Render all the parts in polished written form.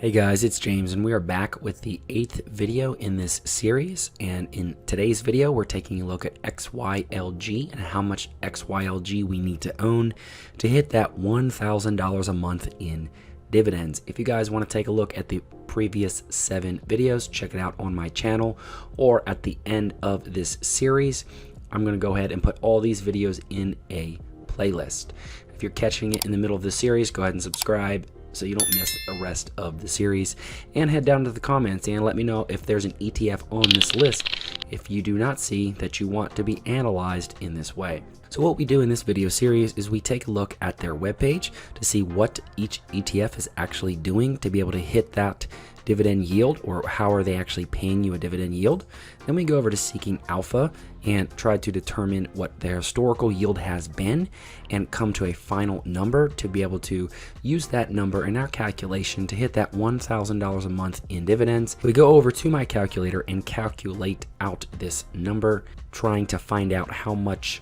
Hey guys, it's James and we are back with the 8th video in this series, and in today's video we're taking a look at XYLG and how much XYLG we need to own to hit that $1,000 a month in dividends. If you guys want to take a look at the previous 7 videos, check it out on my channel or at the end of this series. I'm going to go ahead and put all these videos in a playlist. If you're catching it in the middle of the series, go ahead and subscribe so you don't miss the rest of the series, and head down to the comments and let me know if there's an ETF on this list if you do not see that you want to be analyzed in this way. So what we do in this video series is we take a look at their webpage to see what each ETF is actually doing to be able to hit that dividend yield, or how are they actually paying you a dividend yield. Then we go over to seeking alpha and try to determine what their historical yield has been and come to a final number to be able to use that number in our calculation to hit that $1,000 a month in dividends. We go over to my calculator and calculate out this number, trying to find out how much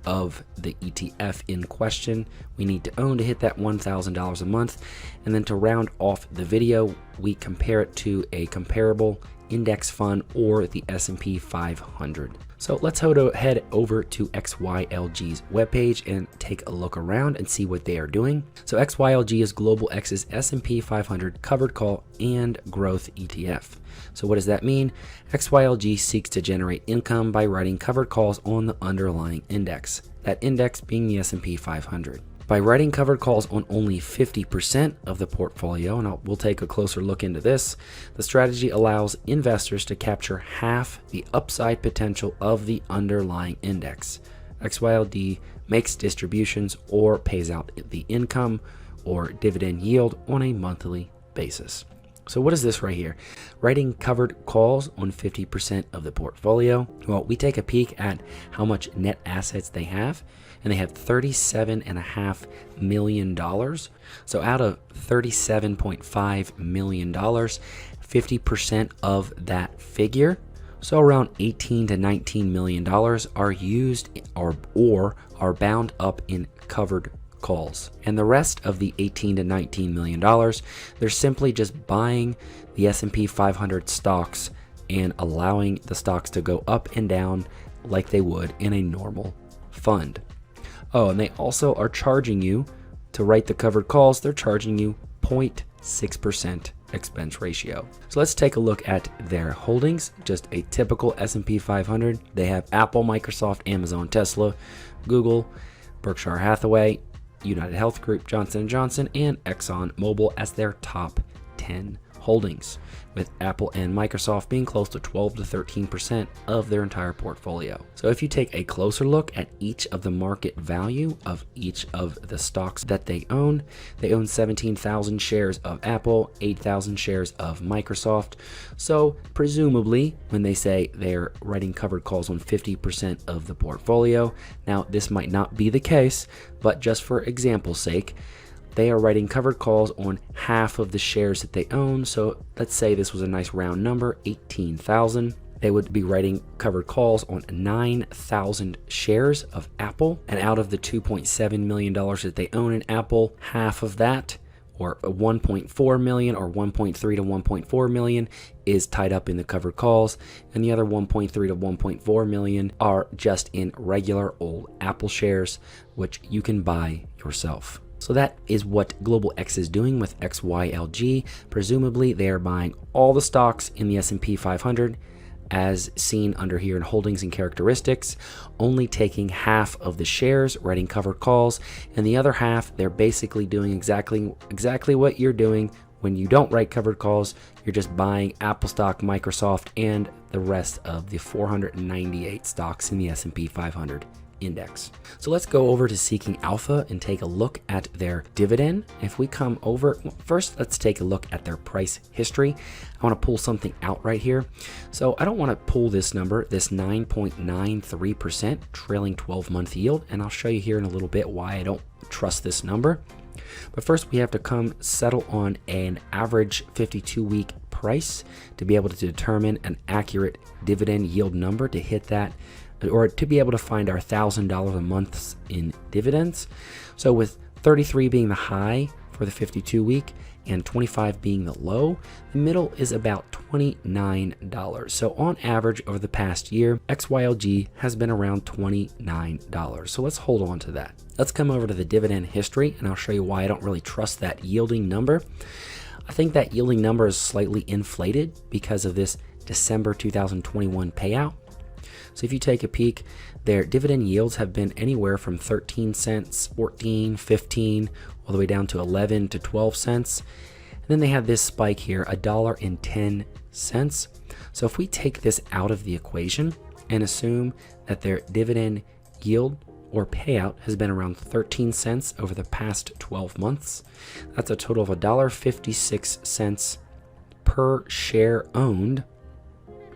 of the ETF in question we need to own to hit that $1,000 a month. And then to round off the video, we compare it to a comparable index fund or the S&P 500. So let's head over to XYLG's webpage and take a look around and see what they are doing. So XYLG is Global X's S&P 500 covered call and growth ETF. So what does that mean? XYLG seeks to generate income by writing covered calls on the underlying index, that index being the S&P 500. By writing covered calls on only 50% of the portfolio, and we'll take a closer look into this, the strategy allows investors to capture half the upside potential of the underlying index. XYLG makes distributions or pays out the income or dividend yield on a monthly basis. So what is this right here? Writing covered calls on 50% of the portfolio. Well, we take a peek at how much net assets they have, and they have $37.5 million. So out of $37.5 million, 50% of that figure, so around $18 to $19 million, are used or are bound up in covered calls. And the rest of the $18 to $19 million, they're simply just buying the S&P 500 stocks and allowing the stocks to go up and down like they would in a normal fund. Oh, and they also are charging you to write the covered calls. They're charging you 0.6% expense ratio. So let's take a look at their holdings. Just a typical S&P 500. They have Apple, Microsoft, Amazon, Tesla, Google, Berkshire Hathaway, United Health Group, Johnson & Johnson, and Exxon Mobil as their top 10 holdings, with Apple and Microsoft being close to 12 to 13% of their entire portfolio. So if you take a closer look at each of the market value of each of the stocks that they own 17,000 shares of Apple, 8,000 shares of Microsoft. So presumably when they say they're writing covered calls on 50% of the portfolio, now this might not be the case, but just for example's sake, they are writing covered calls on half of the shares that they own. So let's say this was a nice round number, 18,000. They would be writing covered calls on 9,000 shares of Apple. And out of the $2.7 million that they own in Apple, half of that, or 1.4 million or 1.3 to 1.4 million, is tied up in the covered calls. And the other 1.3 to 1.4 million are just in regular old Apple shares, which you can buy yourself. So that is what Global X is doing with XYLG. Presumably they are buying all the stocks in the S&P 500 as seen under here in holdings and characteristics, only taking half of the shares, writing covered calls, and the other half they're basically doing exactly what you're doing when you don't write covered calls. You're just buying Apple stock, Microsoft, and the rest of the 498 stocks in the S&P 500 index. So let's go over to Seeking Alpha and take a look at their dividend. If we come over, first let's take a look at their price history. I want to pull something out right here. So I don't want to pull this number, this 9.93% trailing 12-month yield, and I'll show you here in a little bit why I don't trust this number. But first we have to come settle on an average 52-week price to be able to determine an accurate dividend yield number to hit that, or to be able to find our $1,000 a month in dividends. So with 33 being the high for the 52-week and 25 being the low. The middle is about $29. So on average over the past year, XYLG has been around $29. So let's hold on to that. Let's come over to the dividend history, and I'll show you why I don't really trust that yielding number. I think that yielding number is slightly inflated because of this December 2021 payout. So if you take a peek, their dividend yields have been anywhere from 13 cents, 14, 15, all the way down to 11 to 12 cents. And then they have this spike here, $1.10. So if we take this out of the equation and assume that their dividend yield or payout has been around 13 cents over the past 12 months, that's a total of $1.56 per share owned,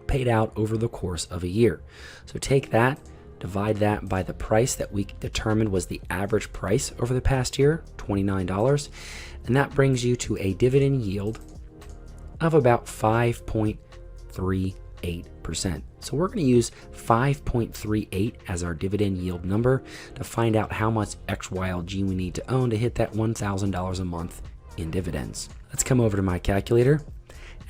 paid out over the course of a year. So take that, divide that by the price that we determined was the average price over the past year, $29, and that brings you to a dividend yield of about 5.38%. So we're going to use 5.38 as our dividend yield number to find out how much XYLG we need to own to hit that $1,000 a month in dividends. Let's come over to my calculator.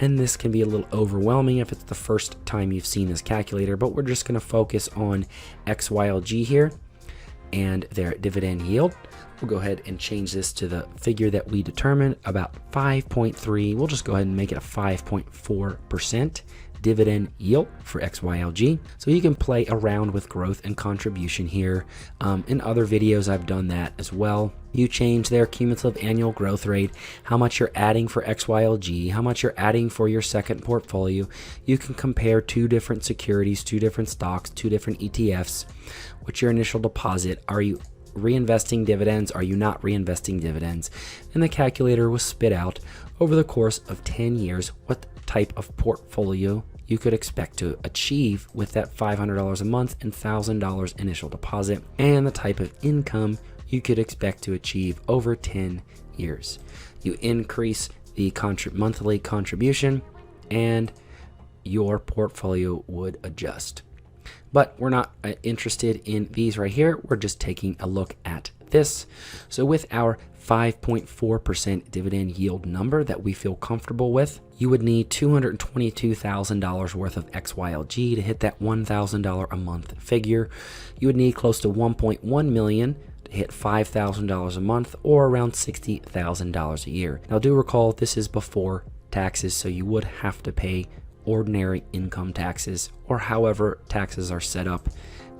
And this can be a little overwhelming if it's the first time you've seen this calculator, but we're just going to focus on XYLG here and their dividend yield. We'll go ahead and change this to the figure that we determined, about 5.3. We'll just go ahead and make it a 5.4% dividend yield for XYLG. So you can play around with growth and contribution here. In other videos, I've done that as well. You change their cumulative annual growth rate, how much you're adding for XYLG, how much you're adding for your second portfolio. You can compare two different securities, two different stocks, two different ETFs. What's your initial deposit? Are you reinvesting dividends? Are you not reinvesting dividends? And the calculator will spit out over the course of 10 years what type of portfolio you could expect to achieve with that $500 a month and $1,000 initial deposit, and the type of income you could expect to achieve over 10 years. You increase the monthly contribution and your portfolio would adjust. But we're not interested in these right here. We're just taking a look at this. So with our 5.4% dividend yield number that we feel comfortable with, you would need $222,000 worth of XYLG to hit that $1,000 a month figure. You would need close to $1.1 million to hit $5,000 a month, or around $60,000 a year. Now do recall this is before taxes, so you would have to pay ordinary income taxes, or however taxes are set up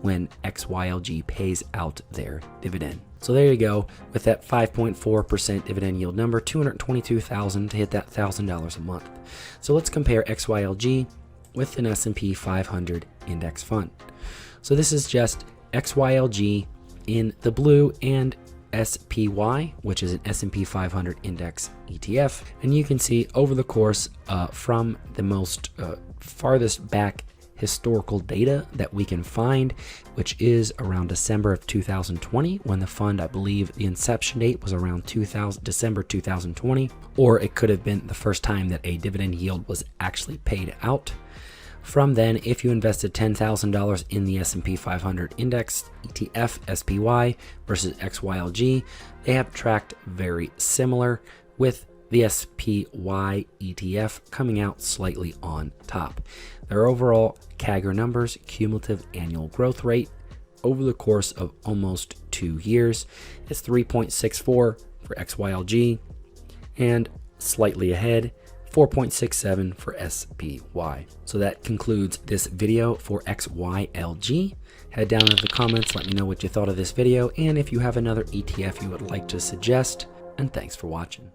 when XYLG pays out their dividend. So there you go, with that 5.4% dividend yield number, $222,000 to hit that $1,000 a month. So let's compare XYLG with an S&P 500 index fund. So this is just XYLG in the blue and SPY, which is an S&P 500 index ETF. And you can see over the course from the most farthest back historical data that we can find, which is around December of 2020, when the fund, I believe the inception date was around December 2020, or it could have been the first time that a dividend yield was actually paid out. From then, if you invested $10,000 in the S&P 500 index ETF SPY versus XYLG, they have tracked very similar, with the SPY ETF coming out slightly on top. Their overall CAGR numbers, cumulative annual growth rate over the course of almost 2 years, is 3.64 for XYLG and slightly ahead, 4.67 for SPY. So that concludes this video for XYLG. Head down into the comments, let me know what you thought of this video, and if you have another ETF you would like to suggest, and thanks for watching.